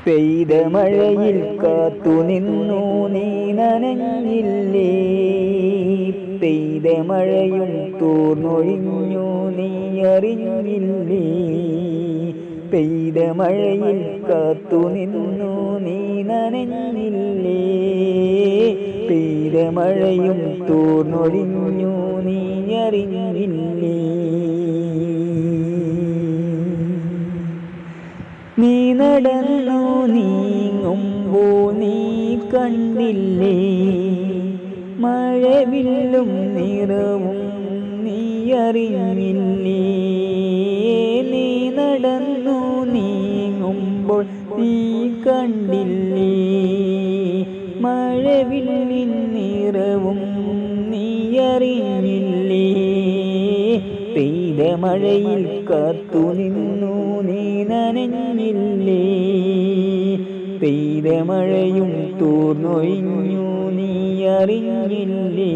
പെയ്ത മഴയിൽ കാത്തുനിന്നു നീ നനഞ്ഞില്ലേ? പെയ്ത മഴയും തോർന്നൊഴിഞ്ഞു നീ അറിഞ്ഞില്ലേ? പെയ്ത മഴയിൽ കാത്തുനിന്നു നീ നനഞ്ഞില്ലേ? പെയ്ത മഴയും തോർന്നൊഴിഞ്ഞു നീ അറിഞ്ഞില്ലേ? നീ നടന്നു നീങ്ങുമ്പോൾ നീ കണ്ടില്ലേ? മഴവില്ലും നിറവും നീ അറിഞ്ഞില്ലേ? നീ നടന്നു നീങ്ങുമ്പോൾ നീ കണ്ടില്ലേ? മഴവില്ലിൻ നിറവും നീ അറിഞ്ഞില്ലേ? പെയ്ത മഴയിൽ കാത്തുനിന്നു നീ നനഞ്ഞില്ലേ? പെയ്ത മഴയും തോർന്നൊഴിഞ്ഞു നീ അറിഞ്ഞില്ലേ?